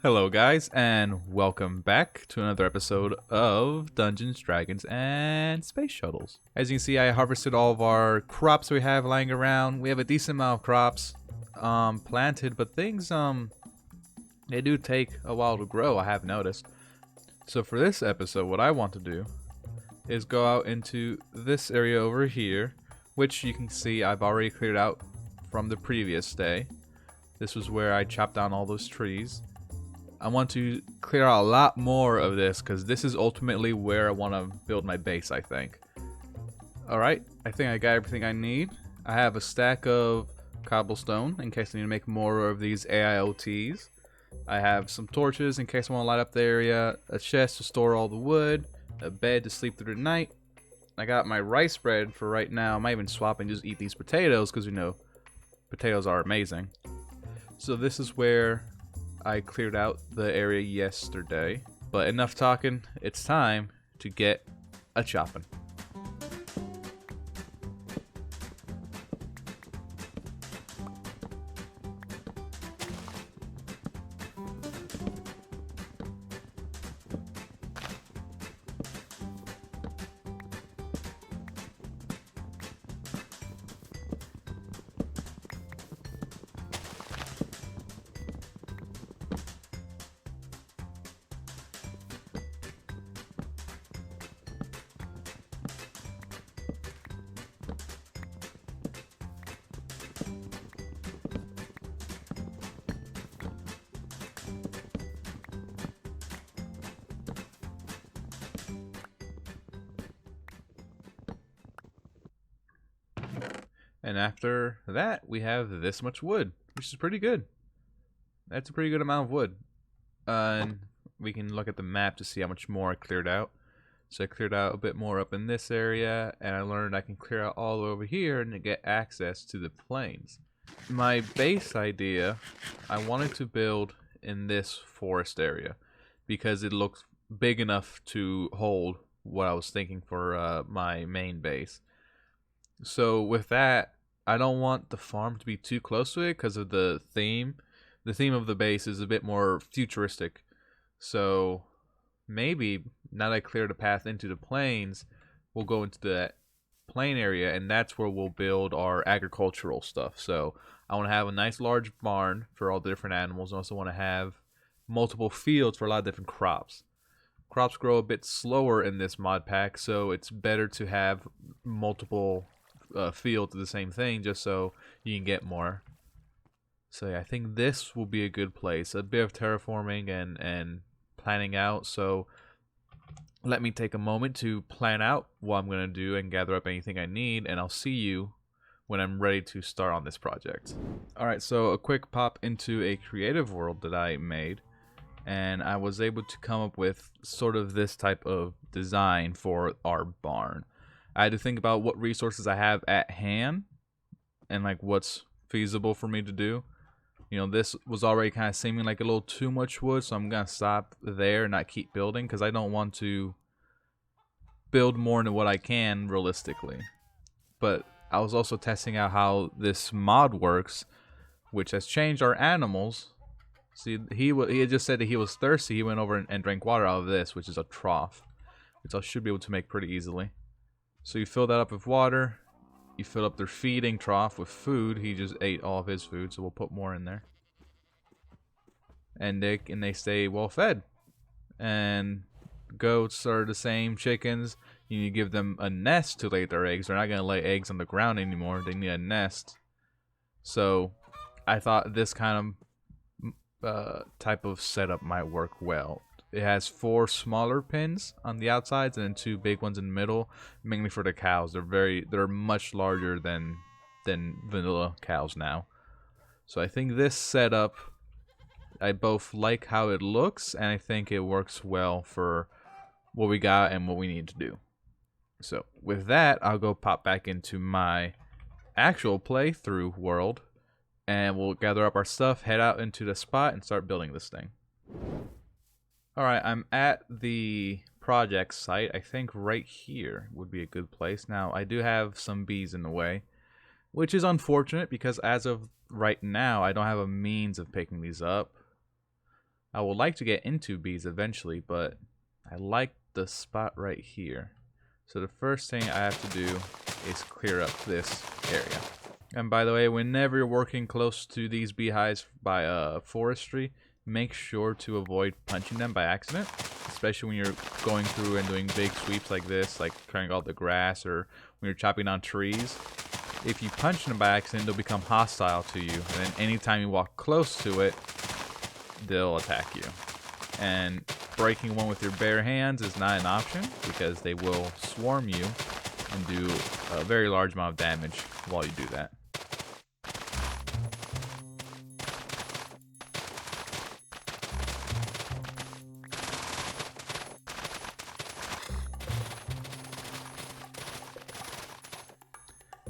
Hello, guys, and welcome back to another episode of Dungeons, Dragons, and Space Shuttles. As you can see, I harvested all of our crops we have lying around. We have a decent amount of crops planted, but things they do take a while to grow, I have noticed. So for this episode, what I want to do is go out into this area over here, which you can see I've already cleared out from the previous day. This was where I chopped down all those trees. I want to clear out a lot more of this because this is ultimately where I want to build my base, I think. Alright, I think I got everything I need. I have a stack of cobblestone in case I need to make more of these AIoTs. I have some torches in case I want to light up the area, a chest to store all the wood, a bed to sleep through the night. I got my rice bread for right now. I might even swap and just eat these potatoes because, you know, potatoes are amazing. So this is where I cleared out the area yesterday, but enough talking, it's time to get a chopping. And after that, we have this much wood, which is pretty good. That's a pretty good amount of wood. And we can look at the map to see how much more I cleared out. So I cleared out a bit more up in this area, and I learned I can clear out all over here and get access to the plains. My base idea, I wanted to build in this forest area because it looks big enough to hold what I was thinking for my main base. So with that, I don't want the farm to be too close to it because of the theme. The theme of the base is a bit more futuristic. So maybe now that I cleared a path into the plains, we'll go into that plain area, and that's where we'll build our agricultural stuff. So I want to have a nice large barn for all the different animals. I also want to have multiple fields for a lot of different crops. Crops grow a bit slower in this mod pack, so it's better to have multiple fields of the same thing just so you can get more. So yeah, I think this will be a good place. A bit of terraforming and planning out. So let me take a moment to plan out what I'm going to do and gather up anything I need, and I'll see you when I'm ready to start on this project. Alright, so a quick pop into a creative world that I made, and I was able to come up with sort of this type of design for our barn. I had to think about what resources I have at hand and like what's feasible for me to do. You know, this was already kind of seeming like a little too much wood, so I'm going to stop there and not keep building because I don't want to build more than what I can realistically. But I was also testing out how this mod works, which has changed our animals. See, he had just said that he was thirsty. He went over and drank water out of this, which is a trough, which I should be able to make pretty easily. So you fill that up with water, you fill up their feeding trough with food. He just ate all of his food, so we'll put more in there. And they stay well fed. And goats are the same, chickens. You need to give them a nest to lay their eggs. They're not going to lay eggs on the ground anymore. They need a nest. So I thought this kind of type of setup might work well. It has 4 smaller pins on the outsides and then 2 big ones in the middle, mainly for the cows. They're much larger than vanilla cows now. So I think this setup, I both like how it looks and I think it works well for what we got and what we need to do. So with that, I'll go pop back into my actual playthrough world and we'll gather up our stuff, head out into the spot, and start building this thing. Alright, I'm at the project site. I think right here would be a good place. Now, I do have some bees in the way, which is unfortunate because as of right now, I don't have a means of picking these up. I would like to get into bees eventually, but I like the spot right here. So the first thing I have to do is clear up this area. And by the way, whenever you're working close to these beehives by forestry, make sure to avoid punching them by accident, especially when you're going through and doing big sweeps like this, like clearing all the grass, or when you're chopping down trees. If you punch them by accident, they'll become hostile to you, and then anytime you walk close to it, they'll attack you. And breaking one with your bare hands is not an option, because they will swarm you and do a very large amount of damage while you do that.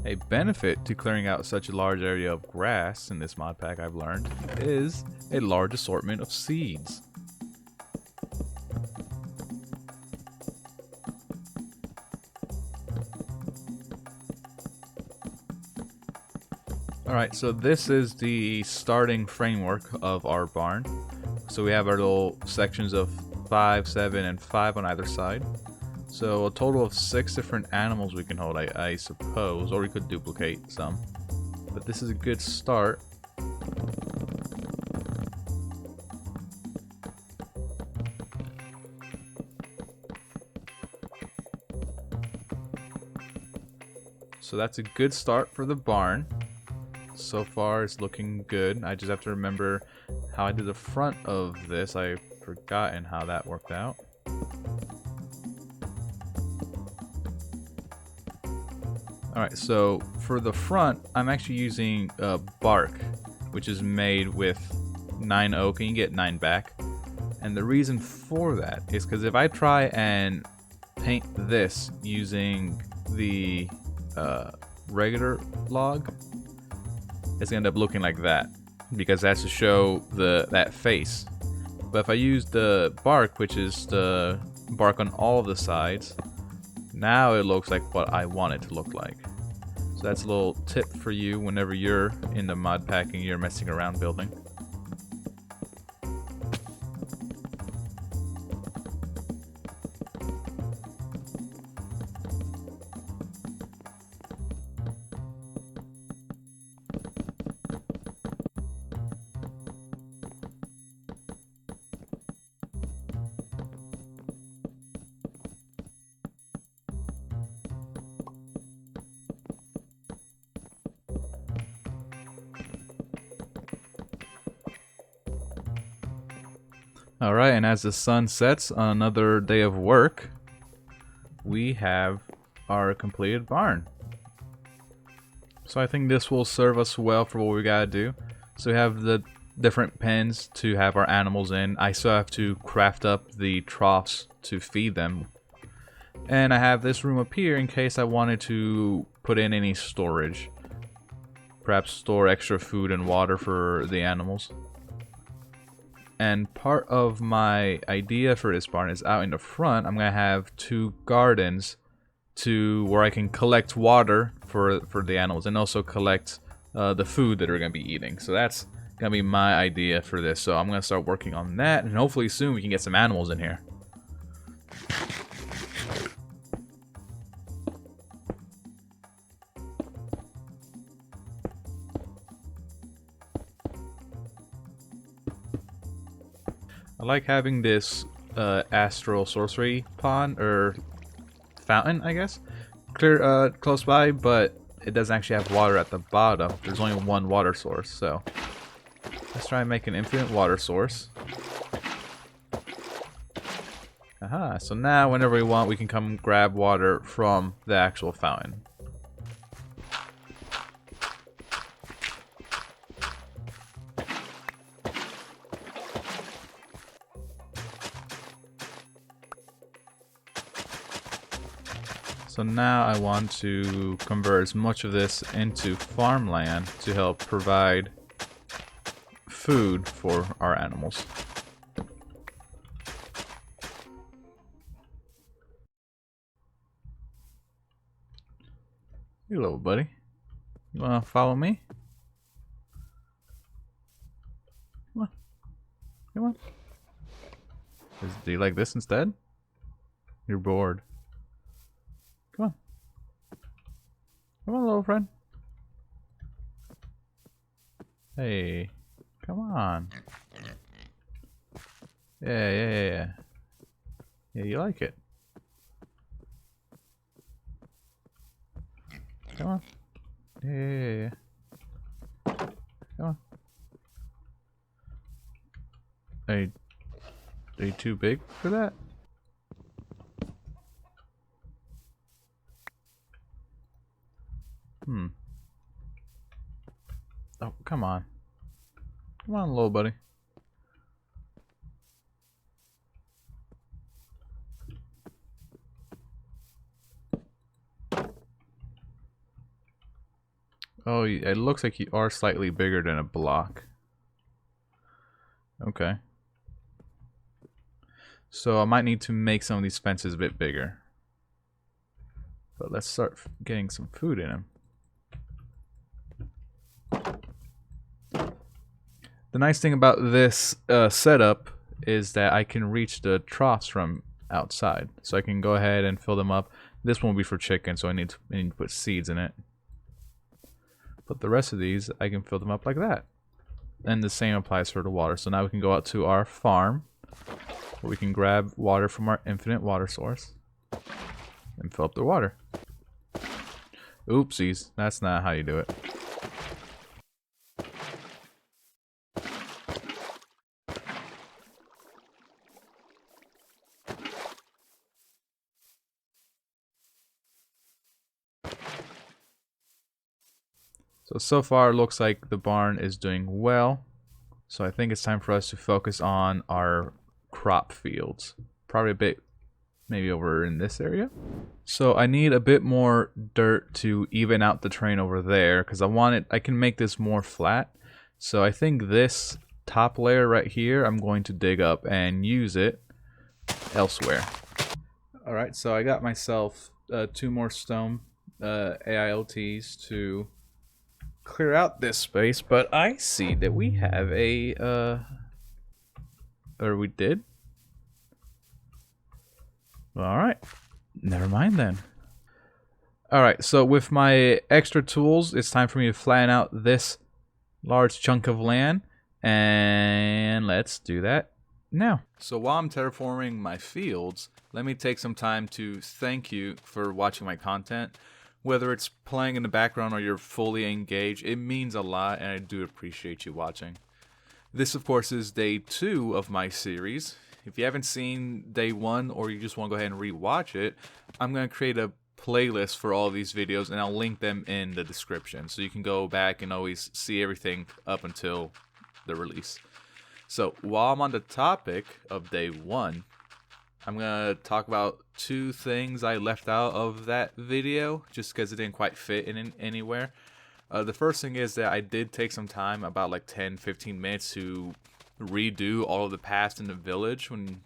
A benefit to clearing out such a large area of grass in this mod pack, I've learned, is a large assortment of seeds. Alright, so this is the starting framework of our barn. So we have our little sections of 5, 7, and 5 on either side. So a total of 6 different animals we can hold, I suppose, or we could duplicate some. But this is a good start. So that's a good start for the barn. So far it's looking good. I just have to remember how I did the front of this. I've forgotten how that worked out. Alright, so for the front, I'm actually using bark, which is made with 9 oak, and you get 9 back. And the reason for that is because if I try and paint this using the regular log, it's going to end up looking like that, because that's to show that face. But if I use the bark, which is the bark on all of the sides, now it looks like what I want it to look like. So that's a little tip for you whenever you're in the mod packing, you're messing around building. Alright, and as the sun sets on another day of work, we have our completed barn. So I think this will serve us well for what we gotta do. So we have the different pens to have our animals in. I still have to craft up the troughs to feed them. And I have this room up here in case I wanted to put in any storage. Perhaps store extra food and water for the animals. And part of my idea for this barn is out in the front, I'm going to have 2 gardens to where I can collect water for the animals and also collect the food that they're going to be eating. So that's going to be my idea for this. So I'm going to start working on that, and hopefully soon we can get some animals in here. I like having this astral sorcery pond, or fountain, I guess, clear close by, but it doesn't actually have water at the bottom. There's only one water source, so let's try and make an infinite water source. Aha, so now whenever we want, we can come grab water from the actual fountain. So now I want to convert as much of this into farmland to help provide food for our animals. Hello, buddy. You wanna follow me? Come on. Come on. Do you like this instead? You're bored. Come on. Come on, little friend. Hey. Come on. Yeah. Yeah, you like it. Come on. Yeah. Come on. Are you too big for that? Oh, come on. Come on, little buddy. Oh, it looks like you are slightly bigger than a block. Okay. So I might need to make some of these fences a bit bigger. But let's start getting some food in them. The nice thing about this setup is that I can reach the troughs from outside. So I can go ahead and fill them up. This won't be for chicken, so I need to put seeds in it. But the rest of these, I can fill them up like that. And the same applies for the water. So now we can go out to our farm, where we can grab water from our infinite water source and fill up the water. Oopsies, that's not how you do it. So far it looks like the barn is doing well. So I think it's time for us to focus on our crop fields. Probably a bit maybe over in this area. So I need a bit more dirt to even out the terrain over there because I can make this more flat. So I think this top layer right here I'm going to dig up and use it elsewhere. Alright, so I got myself 2 more stone AIOTs to clear out this space, but I see that we have a or we did? Alright, never mind then. Alright, so with my extra tools, it's time for me to flatten out this large chunk of land, and let's do that now. So while I'm terraforming my fields, let me take some time to thank you for watching my content. Whether it's playing in the background or you're fully engaged, it means a lot, and I do appreciate you watching. This, of course, is day 2 of my series. If you haven't seen day 1 or you just want to go ahead and rewatch it, I'm going to create a playlist for all these videos, and I'll link them in the description. So you can go back and always see everything up until the release. So while I'm on the topic of day 1, I'm going to talk about 2 things I left out of that video just because it didn't quite fit in anywhere. The first thing is that I did take some time, about like 10-15 minutes, to redo all of the paths in the village. When,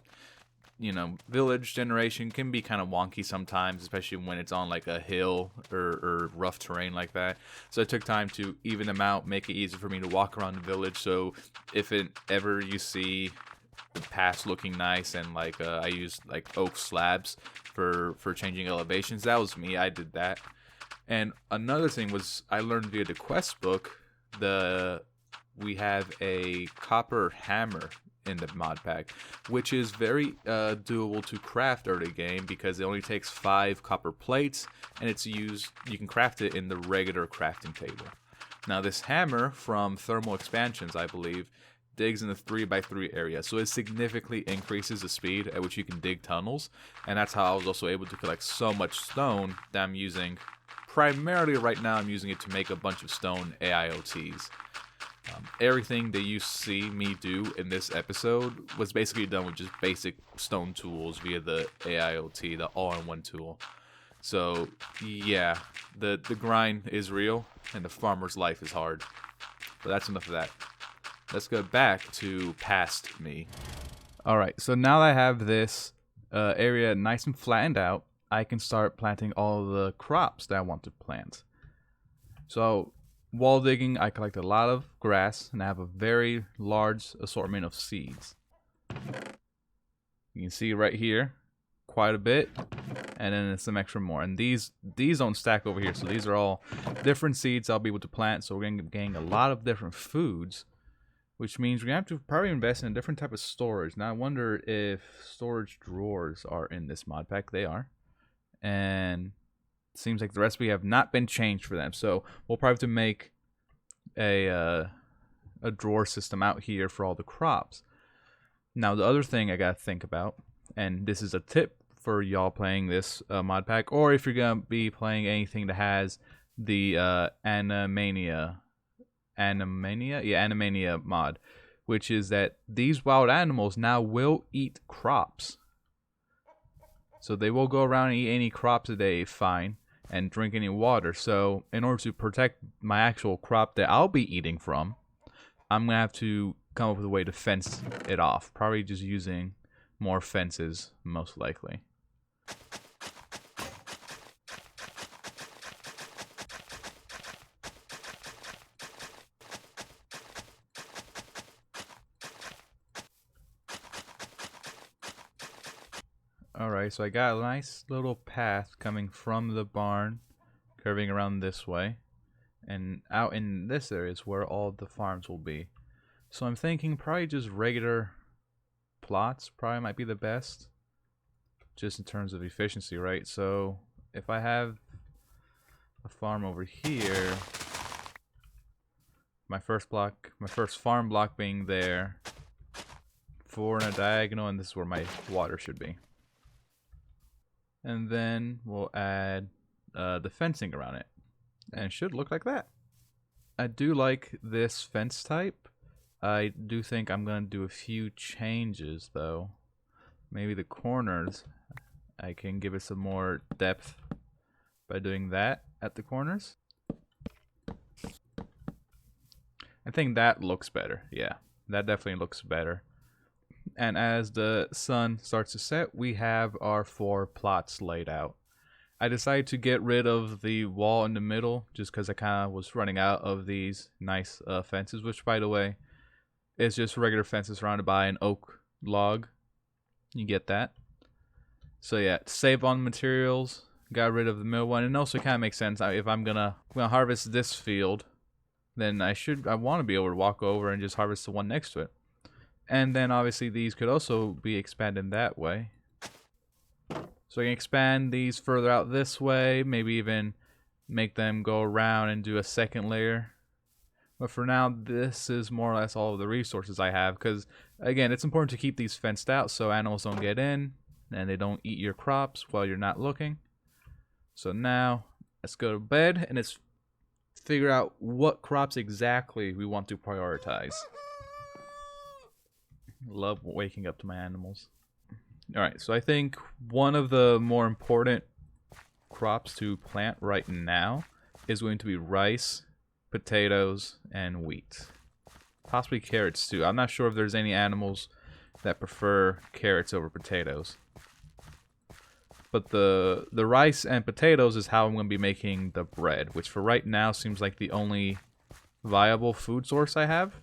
you know, village generation can be kind of wonky sometimes, especially when it's on like a hill or rough terrain like that. So I took time to even them out, make it easier for me to walk around the village. So if ever you see the paths looking nice, and like I used like oak slabs for changing elevations, that was me. I did that. And another thing was I learned via the quest book we have a copper hammer in the mod pack, which is very doable to craft early game because it only takes 5 copper plates, and you can craft it in the regular crafting table. Now this hammer from thermal expansions, I believe, digs in the 3x3 area, so it significantly increases the speed at which you can dig tunnels, and that's how I was also able to collect so much stone that I'm using. Primarily right now I'm using it to make a bunch of stone AIOTs. Everything that you see me do in this episode was basically done with just basic stone tools via the AIOT, the all-in-one tool. So yeah, the grind is real and the farmer's life is hard. But that's enough of that. Let's go back to past me. Alright, so now that I have this area nice and flattened out, I can start planting all the crops that I want to plant. So while digging, I collect a lot of grass, and I have a very large assortment of seeds. You can see right here, quite a bit, and then some extra more. And these don't stack over here, so these are all different seeds I'll be able to plant. So we're going to be getting a lot of different foods, which means we're going to have to probably invest in a different type of storage. Now I wonder if storage drawers are in this mod pack. They are, and it seems like the recipe have not been changed for them. So we'll probably have to make a drawer system out here for all the crops. Now the other thing I gotta think about, and this is a tip for y'all playing this mod pack, or if you're gonna be playing anything that has the Animania mod, which is that these wild animals now will eat crops. So they will go around and eat any crops that they find and drink any water. So in order to protect my actual crop that I'll be eating from, I'm going to have to come up with a way to fence it off. Probably just using more fences, most likely. Alright, so I got a nice little path coming from the barn, curving around this way. And out in this area is where all the farms will be. So I'm thinking probably just regular plots probably might be the best. Just in terms of efficiency, right? So if I have a farm over here, my first farm block being there, 4 in a diagonal, and this is where my water should be. And then we'll add the fencing around it. And it should look like that. I do like this fence type. I do think I'm going to do a few changes though. Maybe the corners, I can give it some more depth by doing that at the corners. I think that looks better. Yeah, that definitely looks better. And as the sun starts to set, we have our 4 plots laid out. I decided to get rid of the wall in the middle just because I kind of was running out of these nice fences, which, by the way, is just regular fences surrounded by an oak log. You get that. So yeah, save on materials, got rid of the middle one, and also kind of makes sense. If I'm gonna harvest this field, then I want to be able to walk over and just harvest the one next to it. And then obviously these could also be expanded that way. So I can expand these further out this way, maybe even make them go around and do a second layer. But for now, this is more or less all of the resources I have, because again, it's important to keep these fenced out so animals don't get in and they don't eat your crops while you're not looking. So now let's go to bed and let's figure out what crops exactly we want to prioritize. Love waking up to my animals. Alright, so I think one of the more important crops to plant right now is going to be rice, potatoes, and wheat. Possibly carrots too. I'm not sure if there's any animals that prefer carrots over potatoes. But the rice and potatoes is how I'm going to be making the bread, which for right now seems like the only viable food source I have.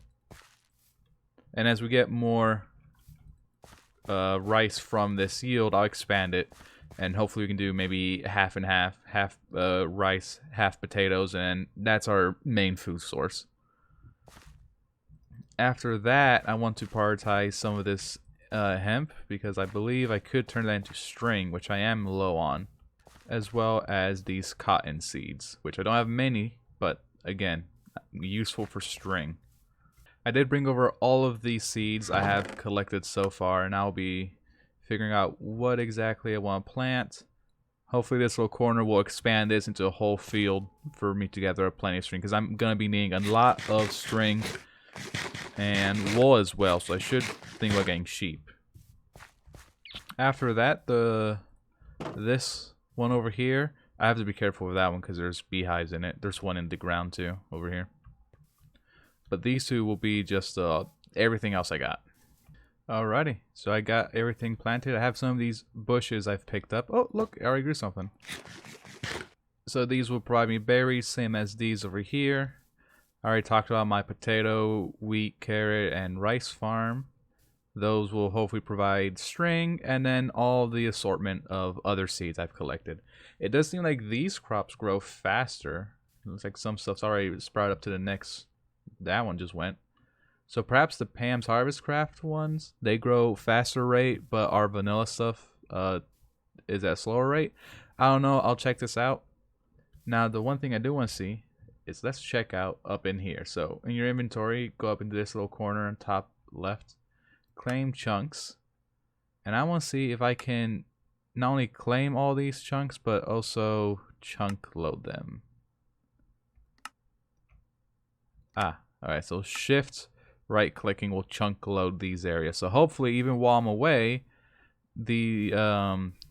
And as we get more rice from this yield, I'll expand it, and hopefully we can do maybe half and half, half rice, half potatoes, and that's our main food source. After that, I want to prioritize some of this hemp, because I believe I could turn that into string, which I am low on, as well as these cotton seeds, which I don't have many, but again, useful for string. I did bring over all of these seeds I have collected so far, and I'll be figuring out what exactly I want to plant. Hopefully this little corner will expand this into a whole field for me to gather up plenty of string, because I'm going to be needing a lot of string and wool as well, so I should think about getting sheep. After that, this one over here, I have to be careful with that one because there's beehives in it. There's one in the ground too, over here. But these two will be just everything else I got. Alrighty, so I got everything planted. I have some of these bushes I've picked up. Oh, look, I already grew something. So these will provide me berries, same as these over here. I already talked about my potato, wheat, carrot, and rice farm. Those will hopefully provide string and then all the assortment of other seeds I've collected. It does seem like these crops grow faster. It looks like some stuff's already sprouted up to the next. That one just went. So perhaps the Pam's Harvest Craft ones, they grow faster rate, but our vanilla stuff is at a slower rate. I don't know. I'll check this out. Now, the one thing I do want to see is let's check out up in here. So in your inventory, go up into this little corner on top left. Claim chunks, and I want to see if I can not only claim all these chunks but also chunk load them. Alright, so shift right clicking will chunk load these areas, so hopefully even while I'm away the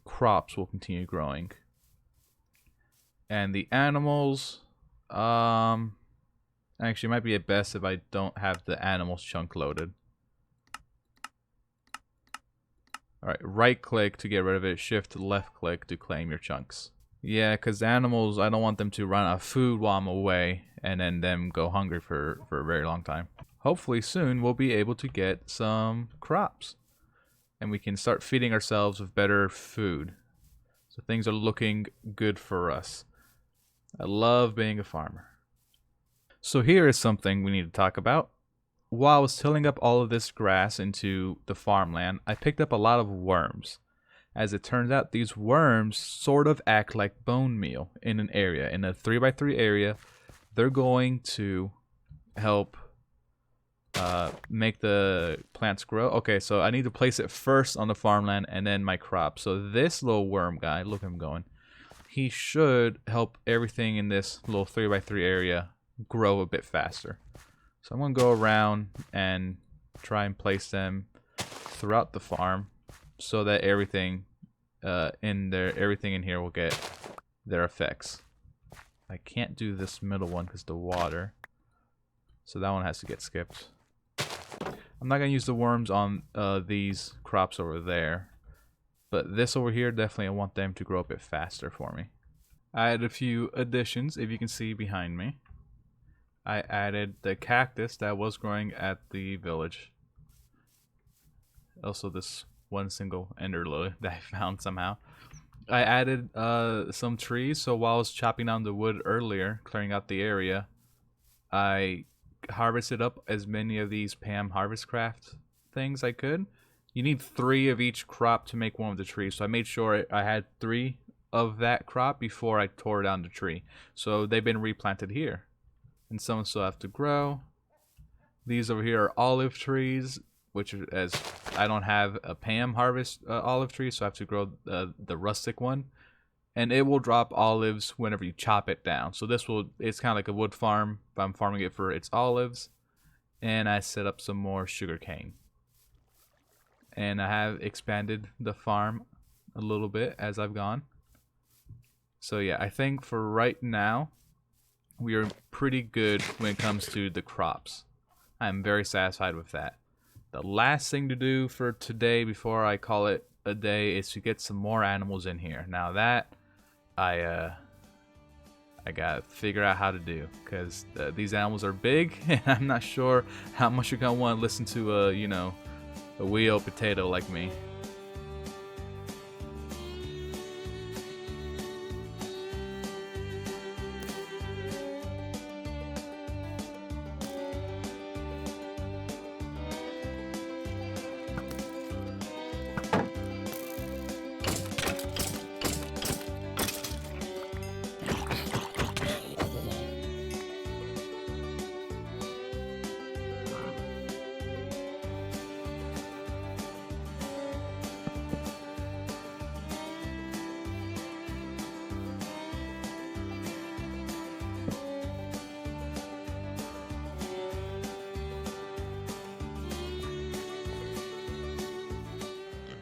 crops will continue growing. And the animals, actually it might be at best if I don't have the animals chunk loaded. Alright, right click to get rid of it, shift left click to claim your chunks. Yeah, because animals, I don't want them to run out of food while I'm away and then them go hungry for a very long time. Hopefully soon we'll be able to get some crops and we can start feeding ourselves with better food. So things are looking good for us. I love being a farmer. So here is something we need to talk about. While I was tilling up all of this grass into the farmland, I picked up a lot of worms. As it turns out, these worms sort of act like bone meal in an area. In a 3x3 area, they're going to help make the plants grow. Okay, so I need to place it first on the farmland and then my crop. So this little worm guy, look at him going. He should help everything in this little 3x3 area grow a bit faster. So I'm going to go around and try and place them throughout the farm so that everything everything in here will get their effects. I can't do this middle one because the water. So that one has to get skipped. I'm not going to use the worms on these crops over there. But this over here, definitely I want them to grow a bit faster for me. I had a few additions, if you can see behind me. I added the cactus that was growing at the village. Also this one single ender lily that I found somehow. I added some trees, so while I was chopping down the wood earlier, clearing out the area, I harvested up as many of these Pam Harvest Craft things I could. You need 3 of each crop to make one of the trees, so I made sure I had 3 of that crop before I tore down the tree. So they've been replanted here. And some still have to grow. These over here are olive trees, which as I don't have a Pam harvest olive tree, so I have to grow the rustic one. And it will drop olives whenever you chop it down. So it's kind of like a wood farm, but I'm farming it for its olives. And I set up some more sugar cane. And I have expanded the farm a little bit as I've gone. So yeah, I think for right now, we are pretty good when it comes to the crops. I'm very satisfied with that. The last thing to do for today before I call it a day is to get some more animals in here. Now that I gotta figure out how to do, because these animals are big and I'm not sure how much you're gonna want to listen to a wee old potato like me.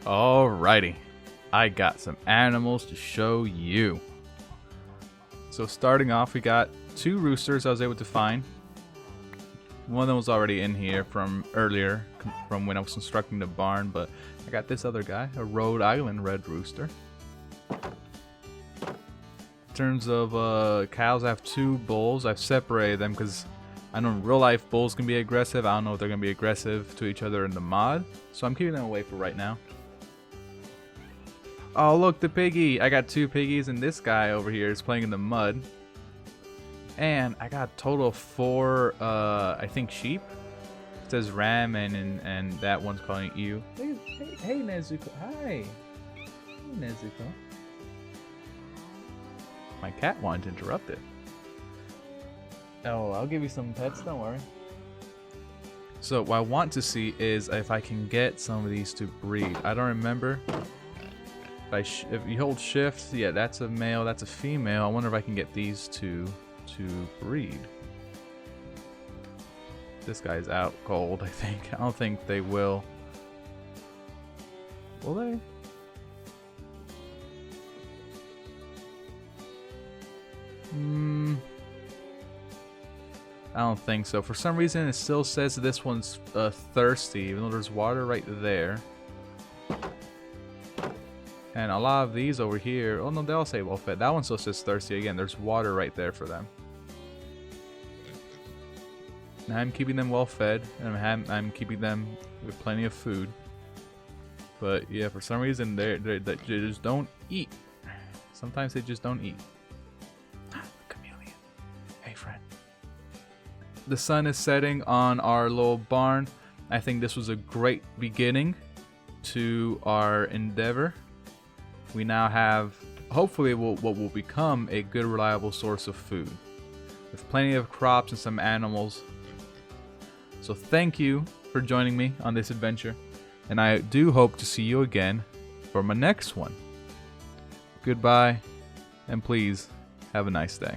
Alrighty, I got some animals to show you. So starting off, we got 2 roosters I was able to find. One of them was already in here from earlier, from when I was constructing the barn, but I got this other guy, a Rhode Island red rooster. In terms of cows, I have 2 bulls. I've separated them because I know in real life bulls can be aggressive. I don't know if they're going to be aggressive to each other in the mod. So I'm keeping them away for right now. Oh, look, the piggy. I got 2 piggies and this guy over here is playing in the mud. And I got a total of 4, I think, sheep. It says ram and that one's calling you. Hey, Nezuko. Hi. Hey, Nezuko. My cat wanted to interrupt it. Oh, I'll give you some pets, don't worry. So what I want to see is if I can get some of these to breed. I don't remember. If you hold shift, yeah, that's a male, that's a female. I wonder if I can get these two to breed. This guy's out cold, I think. I don't think they will. Will they? I don't think so. For some reason, it still says this one's thirsty, even though there's water right there. And a lot of these over here, oh no, they all say well fed. That one still says thirsty again. There's water right there for them. And I'm keeping them well fed, and I'm keeping them with plenty of food. But yeah, for some reason, they just don't eat. Sometimes they just don't eat. Chameleon. Hey, friend. The sun is setting on our little barn. I think this was a great beginning to our endeavor. We now have, hopefully, what will become a good, reliable source of food, with plenty of crops and some animals. So thank you for joining me on this adventure, and I do hope to see you again for my next one. Goodbye, and please have a nice day.